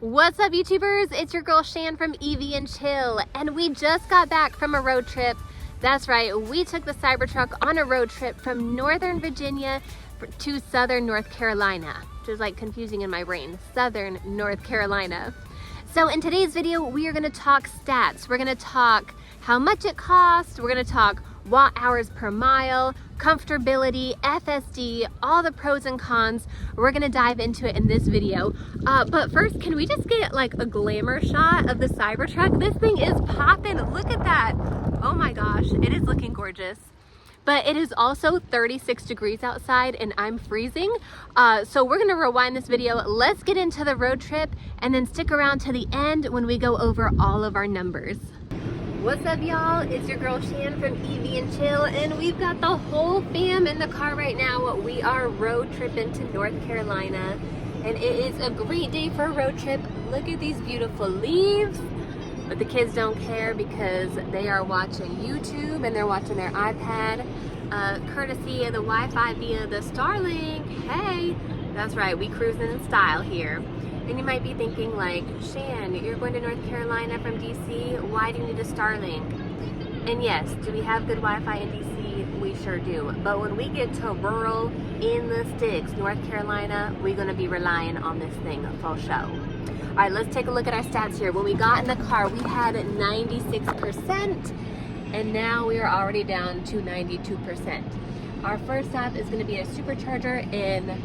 What's up, YouTubers? It's your girl Shan from EV and Chill, and we just got back from a road trip. That's right, we took the Cybertruck on a road trip from Northern Virginia to Southern North Carolina, which is like confusing in my brain. Southern North Carolina. So in today's video, we are gonna talk stats. We're gonna talk how much it costs. We're gonna talk watt hours per mile, comfortability, FSD, all the pros and cons. We're gonna dive into it in this video. But first, can we just get like a glamour shot of the Cybertruck? This thing is popping. Look at that. Oh my gosh, it is looking gorgeous. But it is also 36 degrees outside and I'm freezing. So we're gonna rewind this video. Let's get into the road trip and then stick around to the end when we go over all of our numbers. What's up, y'all? It's your girl Shan from EV and Chill, and we've got the whole fam in the car right now. We are road tripping to North Carolina, and it is a great day for a road trip. Look at these beautiful leaves. But the kids don't care because they are watching YouTube and they're watching their iPad, courtesy of the Wi-Fi via the Starlink. Hey, that's right, we cruising in style here. And you might be thinking like, Shan, you're going to North Carolina from DC, why do you need a Starlink? And yes, do we have good Wi-Fi in DC? We sure do. But when we get to rural, in the sticks, North Carolina, we're gonna be relying on this thing for show. All right, let's take a look at our stats here. When we got in the car, we had 96%, and now we are already down to 92%. Our first stop is gonna be a supercharger in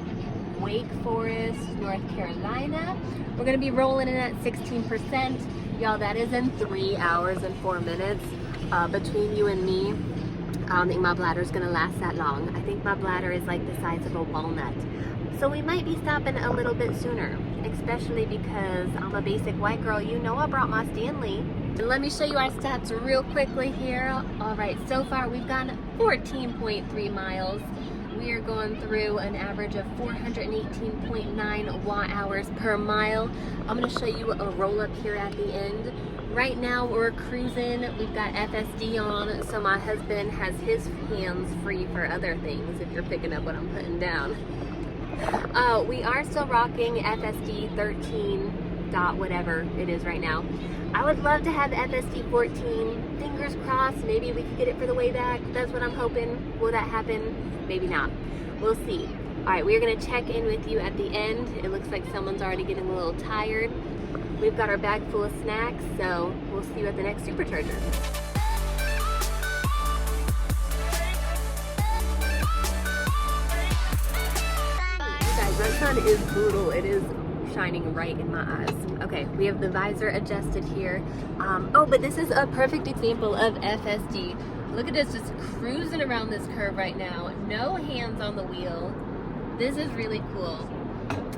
Wake Forest, North Carolina. We're gonna be rolling in at 16%. Y'all, that is in 3 hours and 4 minutes. Between you and me, I don't think my bladder is gonna last that long. I think my bladder is like the size of a walnut. So we might be stopping a little bit sooner, especially because I'm a basic white girl. You know I brought my Stanley. And let me show you our stats real quickly here. All right, so far we've gone 14.3 miles. We are going through an average of 418.9 watt hours per mile. I'm gonna show you a roll up here at the end. Right now we're cruising, we've got FSD on, so my husband has his hands free for other things, if you're picking up what I'm putting down. We are still rocking FSD 13 dot whatever it is right now. I would love to have FSD 14. Fingers crossed, maybe we could get it for the way back. That's what I'm hoping. Will that happen? Maybe not. We'll see. All right, we're gonna check in with you at the end. It looks like someone's already getting a little tired. We've got our bag full of snacks, so we'll see you at the next supercharger. You guys, that sun is brutal. It is shining right in my eyes. Okay, we have the visor adjusted here. Oh, but this is a perfect example of FSD. Look at us just cruising around this curve right now. No hands on the wheel. This is really cool.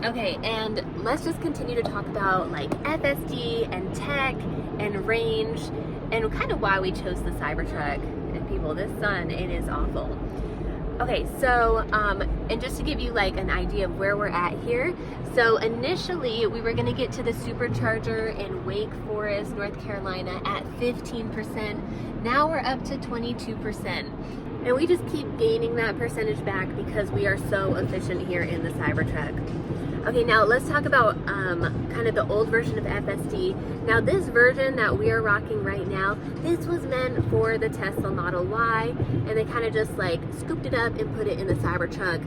Okay, and let's just continue to talk about like FSD and tech and range and kind of why we chose the Cybertruck. And people, this sun, it is awful. Okay, so, and just to give you like an idea of where we're at here. So initially we were gonna get to the supercharger in Wake Forest, North Carolina at 15%. Now we're up to 22%. And we just keep gaining that percentage back because we are so efficient here in the Cybertruck. Okay, now let's talk about kind of the old version of FSD. Now this version that we are rocking right now, this was meant for the Tesla Model Y, and they kind of just like scooped it up and put it in the Cybertruck.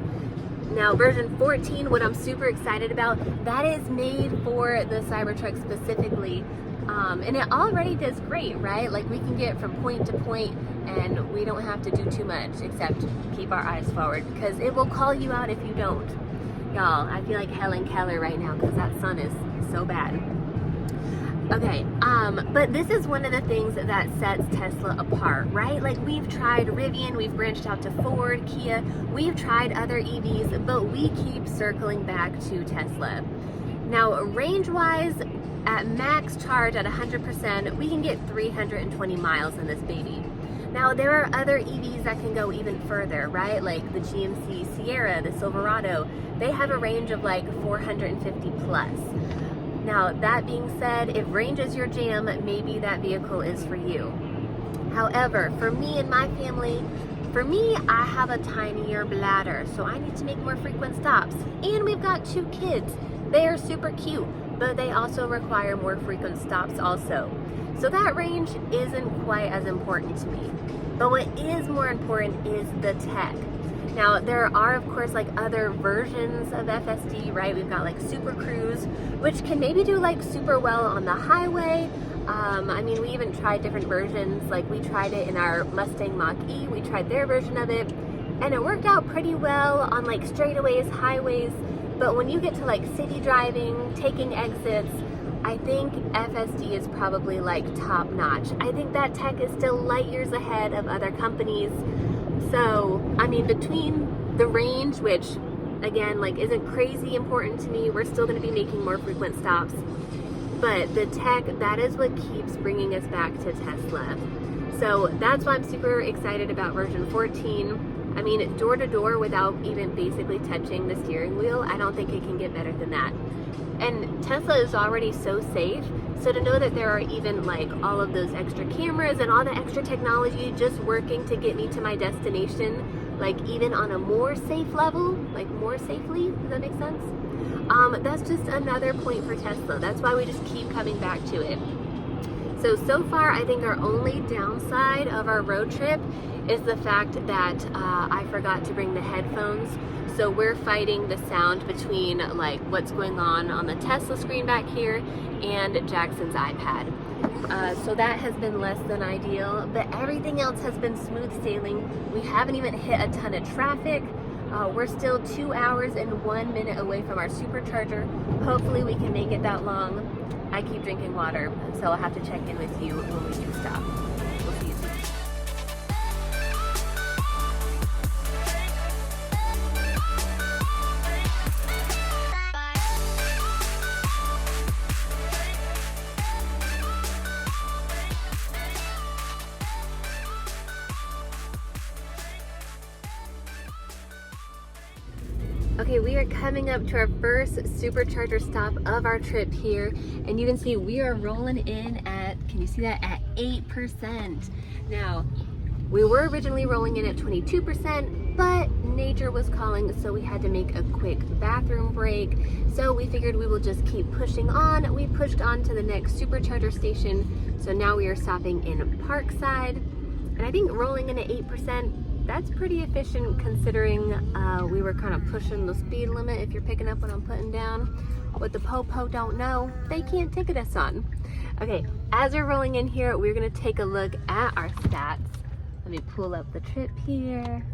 Now version 14, what I'm super excited about, that is made for the Cybertruck specifically. And it already does great, right? Like we can get from point to point and we don't have to do too much except keep our eyes forward because it will call you out if you don't. Y'all, I feel like Helen Keller right now because that sun is so bad. Okay, but this is one of the things that sets Tesla apart, right? Like we've tried Rivian, we've branched out to Ford, Kia, we've tried other EVs, but we keep circling back to Tesla. Now, range-wise, at max charge at 100%, we can get 320 miles in this baby. Now, there are other EVs that can go even further, right? Like the GMC Sierra, the Silverado, they have a range of like 450 plus. Now, that being said, if range is your jam, maybe that vehicle is for you. However, for me and my family, I have a tinier bladder, so I need to make more frequent stops. And we've got 2 kids. They are super cute. but they also require more frequent stops also. So that range isn't quite as important to me. But what is more important is the tech. Now, there are, of course, like other versions of FSD, right? We've got like Super Cruise, which can maybe do like super well on the highway. I mean, we even tried different versions. Like we tried it in our Mustang Mach-E, we tried their version of it, and it worked out pretty well on like straightaways, highways. But when you get to like city driving, taking exits, I think FSD is probably like top notch. I think that tech is still light years ahead of other companies. So, I mean, between the range, which again, like isn't crazy important to me, we're still going to be making more frequent stops. But the tech, that is what keeps bringing us back to Tesla. So that's why I'm super excited about version 14. I mean, door to door without even basically touching the steering wheel, I don't think it can get better than that. And Tesla is already so safe, so to know that there are even like all of those extra cameras and all the extra technology just working to get me to my destination, like even on a more safe level, like more safely, does that make sense? That's just another point for Tesla. That's why we just keep coming back to it. So far, I think our only downside of our road trip is the fact that I forgot to bring the headphones. So we're fighting the sound between like what's going on the Tesla screen back here and Jackson's iPad. So that has been less than ideal, but everything else has been smooth sailing. We haven't even hit a ton of traffic. We're still 2 hours and 1 minute away from our supercharger. Hopefully we can make it that long. I keep drinking water, so I'll have to check in with you when we do stop. We'll see you soon. Okay, we are coming up to our first supercharger stop of our trip here, and you can see we are rolling in at, can you see that, at 8%. Now, we were originally rolling in at 22%, but nature was calling, so we had to make a quick bathroom break. So we figured we will just keep pushing on. We pushed on to the next supercharger station, so now we are stopping in Parkside. And I think rolling in at 8%, that's pretty efficient considering we were kind of pushing the speed limit. If you're picking up what I'm putting down, what the po-po don't know, they can't ticket us on. Okay, as we're rolling in here, we're gonna take a look at our stats. Let me pull up the trip here.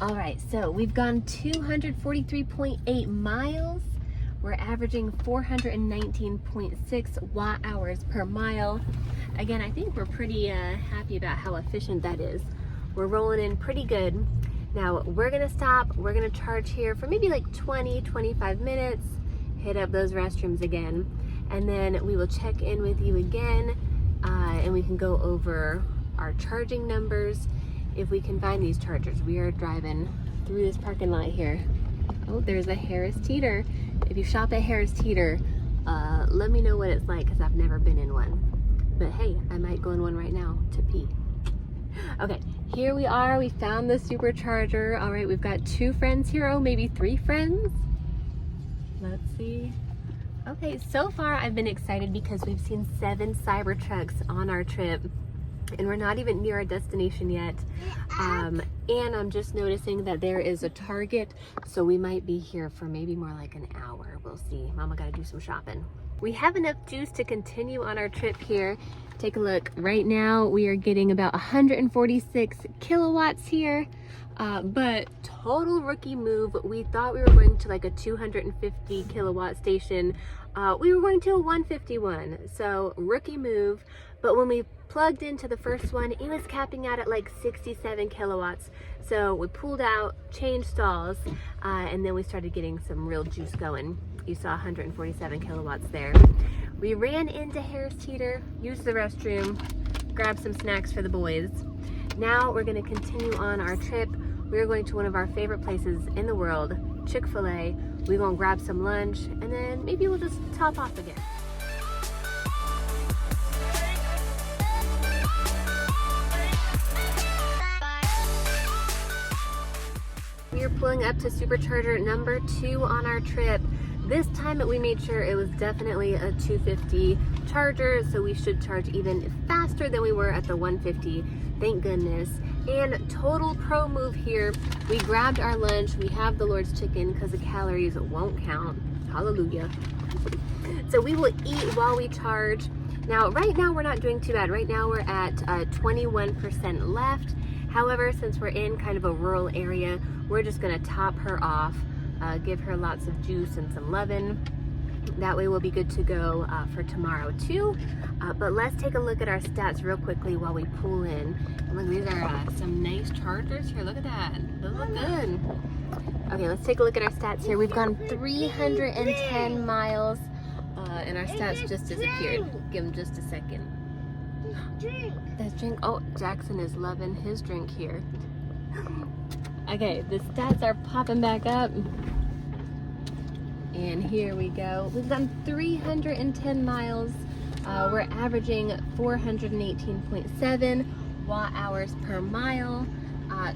All right, so we've gone 243.8 miles. We're averaging 419.6 watt hours per mile. Again, I think we're pretty happy about how efficient that is. We're rolling in pretty good. Now we're gonna stop, we're gonna charge here for maybe like 20-25 minutes, hit up those restrooms again, and then we will check in with you again, and we can go over our charging numbers if we can find these chargers. We are driving through this parking lot here. Oh, there's a Harris Teeter. If you shop at Harris Teeter, let me know what it's like, because I've never been in one. But hey, I might go in one right now to pee. Okay, here we are. We found the supercharger. All right, we've got 2 friends here. Oh, maybe 3 friends. Let's see. Okay, so far I've been excited because we've seen 7 Cybertrucks on our trip, and we're not even near our destination yet. And I'm just noticing that there is a Target, so we might be here for maybe more like an hour. We'll see. Mama gotta do some shopping. We have enough juice to continue on our trip here. Take a look. Right now we are getting about 146 kilowatts here, but total rookie move. We thought we were going to like a 250 kilowatt station. We were going to a 151, so rookie move. But when we plugged into the first one, it was capping out at like 67 kilowatts. So we pulled out, changed stalls, and then we started getting some real juice going. You saw 147 kilowatts there. We ran into Harris Teeter, used the restroom, grabbed some snacks for the boys. Now we're gonna continue on our trip. We're going to one of our favorite places in the world, Chick-fil-A. We're gonna grab some lunch, and then maybe we'll just top off again. We are pulling up to supercharger number 2 on our trip. This time we made sure it was definitely a 250 charger, so we should charge even faster than we were at the 150, thank goodness. And total pro move here, we grabbed our lunch, we have the Lord's chicken because the calories won't count, hallelujah. So we will eat while we charge. Now, right now we're not doing too bad. Right now we're at 21% left. However, since we're in kind of a rural area, we're just gonna top her off, give her lots of juice and some leaven. That way we'll be good to go for tomorrow too. But let's take a look at our stats real quickly while we pull in. And look, these are some nice chargers here. Look at that, those look good. Okay, let's take a look at our stats here. We've gone 310 miles and our stats just disappeared. Give them just a second. This drink, oh, Jackson is loving his drink here. Okay, the stats are popping back up. And here we go. We've done 310 miles. We're averaging 418.7 watt hours per mile.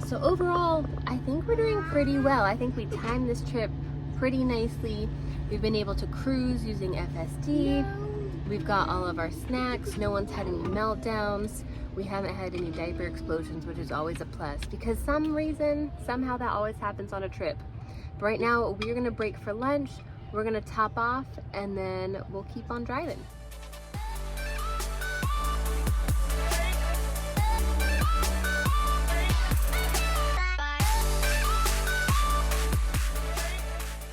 So overall, I think we're doing pretty well. I think we timed this trip pretty nicely. We've been able to cruise using FSD. We've got all of our snacks. No one's had any meltdowns. We haven't had any diaper explosions, which is always a plus because somehow that always happens on a trip. But right now, we're gonna break for lunch. We're gonna top off and then we'll keep on driving.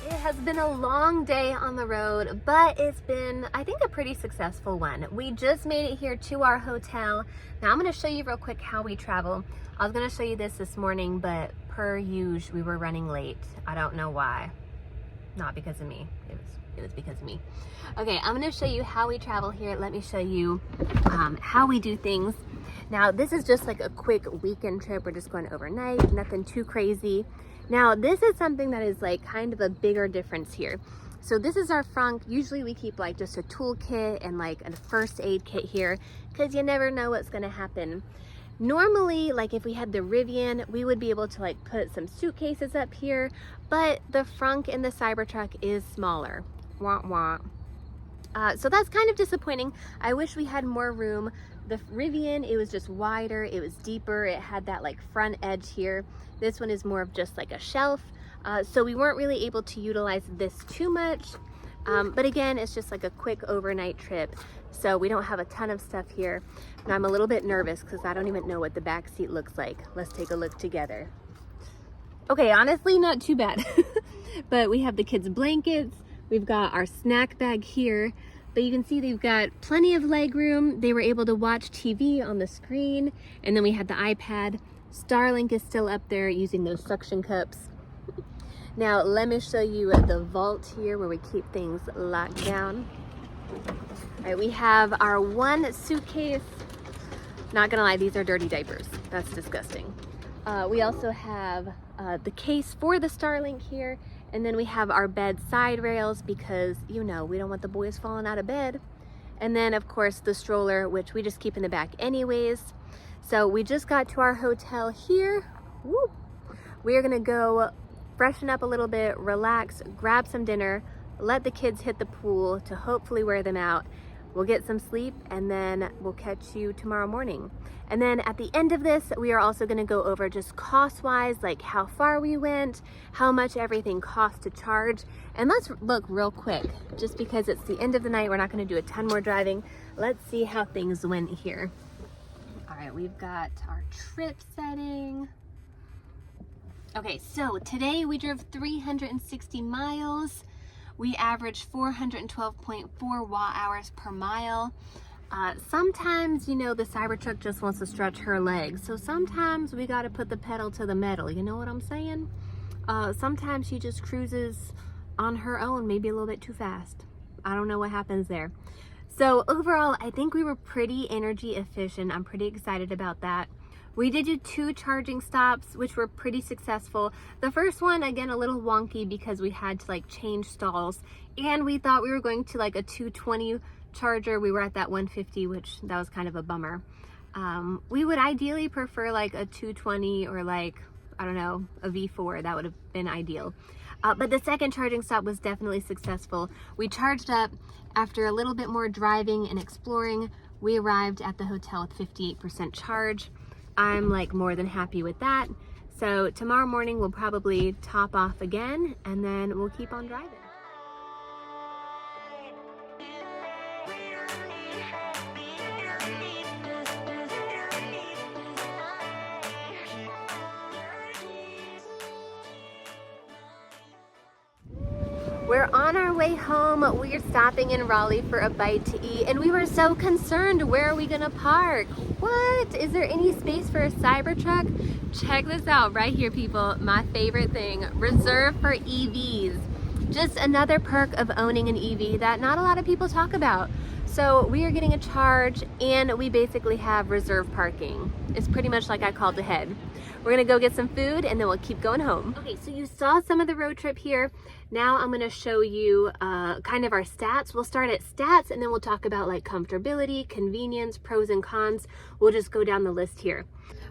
It has been a long day on the road, but it's been, I think, a pretty successful one. We just made it here to our hotel. Now I'm gonna show you real quick how we travel. I was gonna show you this morning, but per usual, we were running late. I don't know why. Not because of me. It was because of me. Okay, I'm gonna show you how we travel here. Let me show you how we do things. Now, this is just like a quick weekend trip. We're just going overnight, nothing too crazy. Now, this is something that is like kind of a bigger difference here. So this is our frunk. Usually we keep like just a toolkit and like a first aid kit here because you never know what's gonna happen. Normally, like if we had the Rivian, we would be able to like put some suitcases up here, but the frunk in the Cybertruck is smaller. Wah, wah. So that's kind of disappointing. I wish we had more room. The Rivian, it was just wider, it was deeper, it had that like front edge here. This one is more of just like a shelf. So we weren't really able to utilize this too much. But again, it's just like a quick overnight trip. So we don't have a ton of stuff here. And I'm a little bit nervous because I don't even know what the back seat looks like. Let's take a look together. Okay, honestly, not too bad. But we have the kids' blankets. We've got our snack bag here. But you can see they've got plenty of leg room. They were able to watch TV on the screen. And then we had the iPad. Starlink is still up there using those suction cups. Now, let me show you the vault here where we keep things locked down. All right, we have our one suitcase. Not gonna lie, these are dirty diapers. That's disgusting. We also have the case for the Starlink here. And then we have our bed side rails because, you know, we don't want the boys falling out of bed. And then, of course, the stroller, which we just keep in the back anyways. So we just got to our hotel here. Woo. We are gonna go freshen up a little bit, relax, grab some dinner, let the kids hit the pool to hopefully wear them out. We'll get some sleep and then we'll catch you tomorrow morning. And then at the end of this, we are also gonna go over just cost-wise, like how far we went, how much everything cost to charge. And let's look real quick, just because it's the end of the night, we're not gonna do a ton more driving. Let's see how things went here. All right, we've got our trip setting. Okay, so today we drove 360 miles. We averaged 412.4 watt hours per mile. Sometimes, you know, the Cybertruck just wants to stretch her legs. So sometimes we got to put the pedal to the metal. You know what I'm saying? Sometimes she just cruises on her own, maybe a little bit too fast. I don't know what happens there. So overall, I think we were pretty energy efficient. I'm pretty excited about that. We did do 2 charging stops, which were pretty successful. The first one, again, a little wonky because we had to like change stalls and we thought we were going to like a 220 charger. We were at that 150, which that was kind of a bummer. We would ideally prefer like a 220 or like, I don't know, a V4. That would have been ideal. But the second charging stop was definitely successful. We charged up. After a little bit more driving and exploring, we arrived at the hotel with 58% charge. I'm like more than happy with that. So tomorrow morning we'll probably top off again and then we'll keep on driving. We're on our way home. We're stopping in Raleigh for a bite to eat, and we were so concerned, where are we gonna park? What? Is there any space for a Cybertruck? Check this out right here, people. My favorite thing, reserved for EVs. Just another perk of owning an EV that not a lot of people talk about. So we are getting a charge, and we basically have reserved parking. It's pretty much like I called ahead. We're gonna go get some food and then we'll keep going home. Okay, so you saw some of the road trip here. Now I'm gonna show you kind of our stats. We'll start at stats and then we'll talk about like comfortability, convenience, pros and cons. We'll just go down the list here.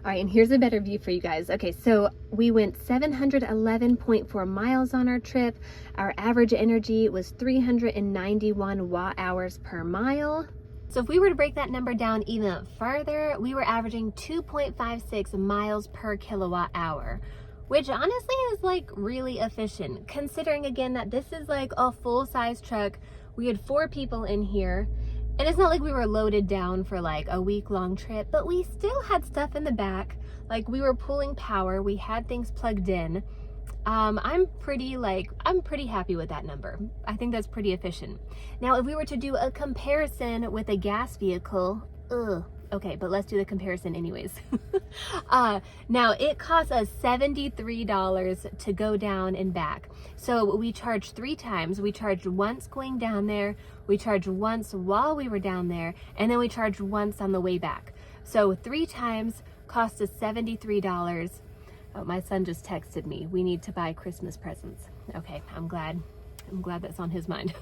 All right, and here's a better view for you guys. Okay, so we went 711.4 miles on our trip. Our average energy was 391 watt hours per mile. So if we were to break that number down even further, we were averaging 2.56 miles per kilowatt hour, which honestly is like really efficient, considering again that this is like a full-size truck. We had 4 people in here, and it's not like we were loaded down for like a week-long trip, but we still had stuff in the back. Like we were pulling power, we had things plugged in. I'm pretty happy with that number. I think that's pretty efficient. Now, if we were to do a comparison with a gas vehicle, okay, but let's do the comparison anyways. Now, it costs us $73 to go down and back. So we charged 3 times. We charged once going down there, we charged once while we were down there, and then we charged once on the way back. So 3 times cost us $73. Oh, my son just texted me. We need to buy Christmas presents. Okay, I'm glad that's on his mind.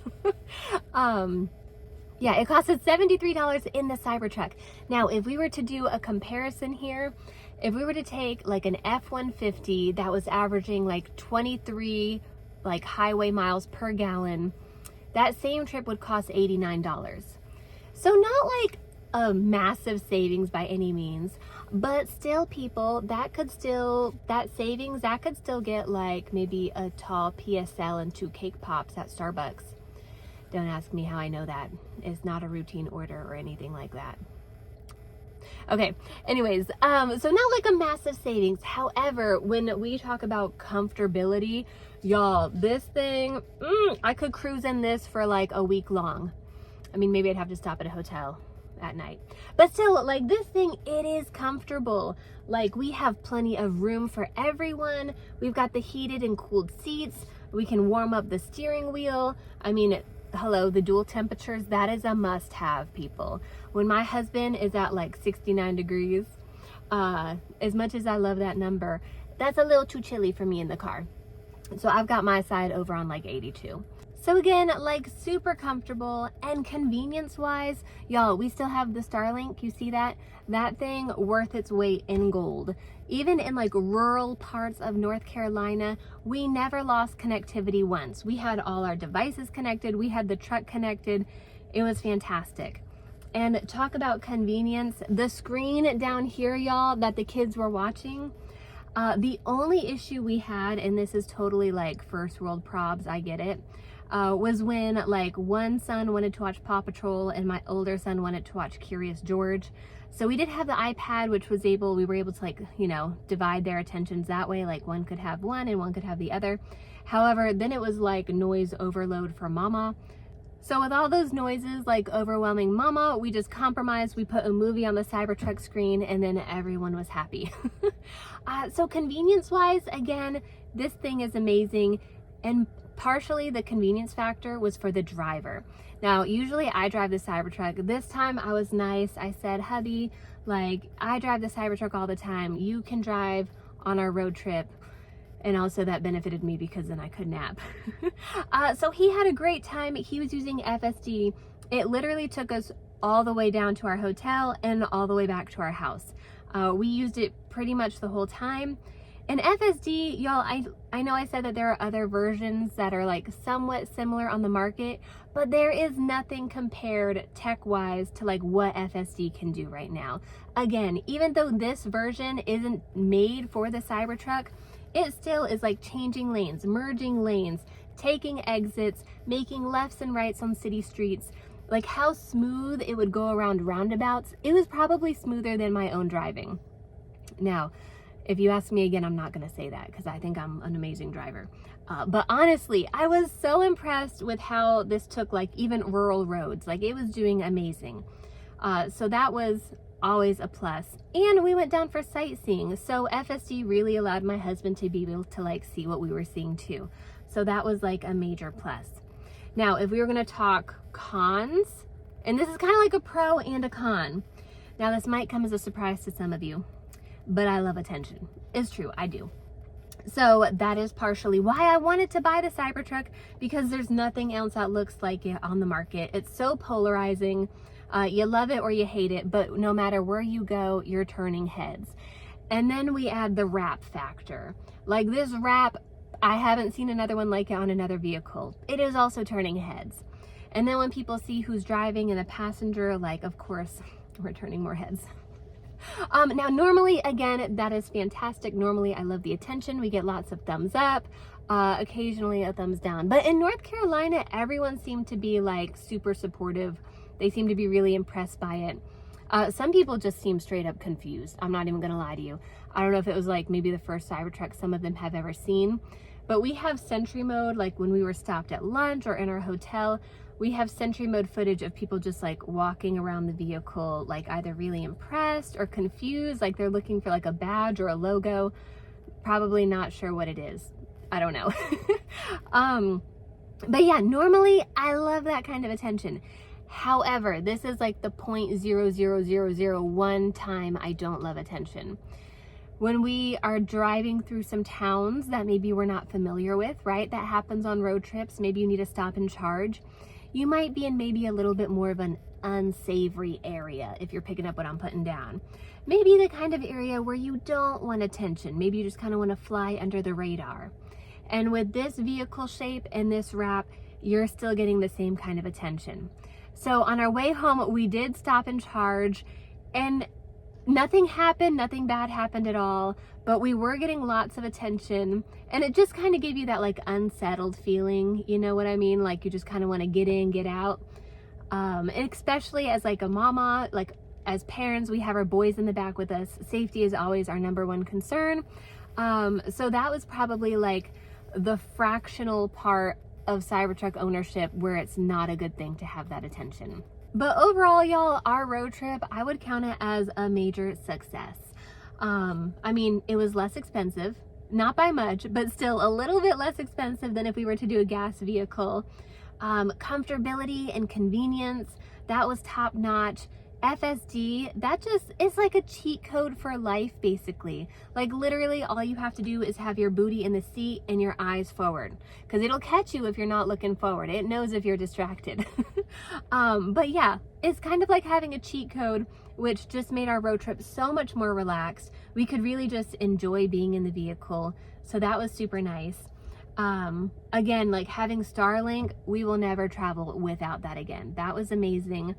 Yeah, it cost us $73 in the Cybertruck. Now, if we were to do a comparison here, if we were to take like an F-150 that was averaging like 23 like highway miles per gallon, that same trip would cost $89. So not like a massive savings by any means, but still, people, that savings could still get like maybe a tall PSL and 2 cake pops at Starbucks. Don't ask me how I know that. It's not a routine order or anything like that. Okay, anyways, so not like a massive savings. However, when we talk about comfortability, y'all, this thing, I could cruise in this for like a week long. I mean, maybe I'd have to stop at a hotel at night, but still, like, this thing, it is comfortable. Like, we have plenty of room for everyone. We've got the heated and cooled seats. We can warm up the steering wheel. I mean, hello, the dual temperatures, that is a must-have, people. When my husband is at like 69 degrees, as much as I love that number, that's a little too chilly for me in the car. So I've got my side over on like 82. So again, like, super comfortable. And convenience wise, y'all, we still have the Starlink. You see that? That thing worth its weight in gold. Even in like rural parts of North Carolina, we never lost connectivity once. We had all our devices connected. We had the truck connected. It was fantastic. And talk about convenience, the screen down here, y'all, that the kids were watching, the only issue we had, and this is totally like first world probs, I get it, was when like one son wanted to watch Paw Patrol and my older son wanted to watch Curious George. So we did have the iPad, which was we were able to, like, you know, divide their attentions that way. Like, one could have one and one could have the other. However, then it was like noise overload for Mama. So with all those noises like overwhelming Mama, we just compromised. We put a movie on the Cybertruck screen and then everyone was happy. So convenience wise, again, this thing is amazing. And partially the convenience factor was for the driver. Now, usually I drive the Cybertruck. This time I was nice. I said, hubby, like, I drive the Cybertruck all the time. You can drive on our road trip. And also that benefited me because then I could nap. So he had a great time. He was using FSD. It literally took us all the way down to our hotel and all the way back to our house. We used it pretty much the whole time. And FSD, y'all, I know I said that there are other versions that are like somewhat similar on the market, but there is nothing compared tech-wise to like what FSD can do right now. Again, even though this version isn't made for the Cybertruck, it still is like changing lanes, merging lanes, taking exits, making lefts and rights on city streets. Like how smooth it would go around roundabouts, it was probably smoother than my own driving. Now, if you ask me again, I'm not going to say that because I think I'm an amazing driver. But honestly, I was so impressed with how this took like even rural roads. Like it was doing amazing. So that was always a plus. And we went down for sightseeing. So FSD really allowed my husband to be able to like see what we were seeing too. So that was like a major plus. Now, if we were going to talk cons, and this is kind of like a pro and a con. Now, this might come as a surprise to some of you, but I love attention. It's true, I do. So that is partially why I wanted to buy the Cybertruck, because there's nothing else that looks like it on the market. It's so polarizing. You love it or you hate it, but no matter where you go, you're turning heads. And then we add the wrap factor. Like this wrap, I haven't seen another one like it on another vehicle. It is also turning heads. And then when people see who's driving and a passenger, like, of course, we're turning more heads. Now, normally, again, that is fantastic. Normally, I love the attention. We get lots of thumbs up, occasionally a thumbs down. But in North Carolina, everyone seemed to be like super supportive. They seem to be really impressed by it. Some people just seem straight up confused. I'm not even going to lie to you. I don't know if it was like maybe the first Cybertruck some of them have ever seen. But we have Sentry mode, like when we were stopped at lunch or in our hotel, we have Sentry mode footage of people just like walking around the vehicle, like either really impressed or confused, like they're looking for like a badge or a logo, probably not sure what it is. I don't know. But yeah, normally I love that kind of attention. However, this is like the 0.00001 time I don't love attention. When we are driving through some towns that maybe we're not familiar with, right? That happens on road trips. Maybe you need to stop and charge. You might be in maybe a little bit more of an unsavory area if you're picking up what I'm putting down. Maybe the kind of area where you don't want attention. Maybe you just kind of want to fly under the radar. And with this vehicle shape and this wrap, you're still getting the same kind of attention. So on our way home, we did stop and charge, and nothing happened, nothing bad happened at all, but we were getting lots of attention, and it just kind of gave you that like unsettled feeling, you know what I mean? Like you just kind of want to get in, get out. And especially as like a mama, like as parents, we have our boys in the back with us. Safety is always our #1 concern. So that was probably like the fractional part of Cybertruck ownership where it's not a good thing to have that attention. But overall, y'all, our road trip, I would count it as a major success. I mean, it was less expensive, not by much, but still a little bit less expensive than if we were to do a gas vehicle. Comfortability and convenience, that was top notch. FSD, that just is like a cheat code for life, basically. Like literally all you have to do is have your booty in the seat and your eyes forward, because it'll catch you if you're not looking forward. It knows if you're distracted. But yeah, it's kind of like having a cheat code, which just made our road trip so much more relaxed. We could really just enjoy being in the vehicle. So that was super nice. Again, like having Starlink, we will never travel without that again. That was amazing.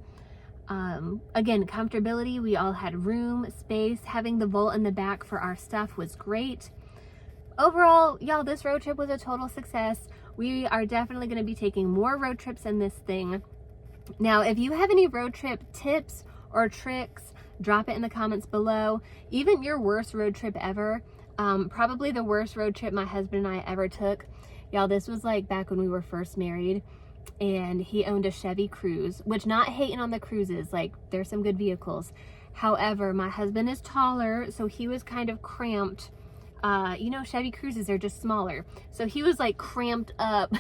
Again, comfortability, we all had room, space. Having the vault in the back for our stuff was great. Overall, y'all, this road trip was a total success. We are definitely going to be taking more road trips in this thing. Now, if you have any road trip tips or tricks, drop it in the comments below. Even your worst road trip ever. Probably the worst road trip my husband and I ever took. Y'all, this was like back when we were first married. And he owned a Chevy Cruze, which, not hating on the Cruzes, like there's some good vehicles. However, my husband is taller, so he was kind of cramped. You know, Chevy Cruzes are just smaller. So he was like cramped up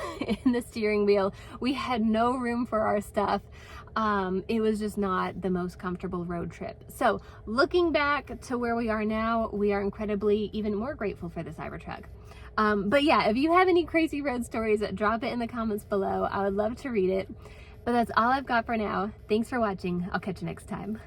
in the steering wheel. We had no room for our stuff. It was just not the most comfortable road trip. So looking back to where we are now, we are incredibly even more grateful for the Cybertruck. But yeah, if you have any crazy road stories, drop it in the comments below. I would love to read it. But that's all I've got for now. Thanks for watching. I'll catch you next time.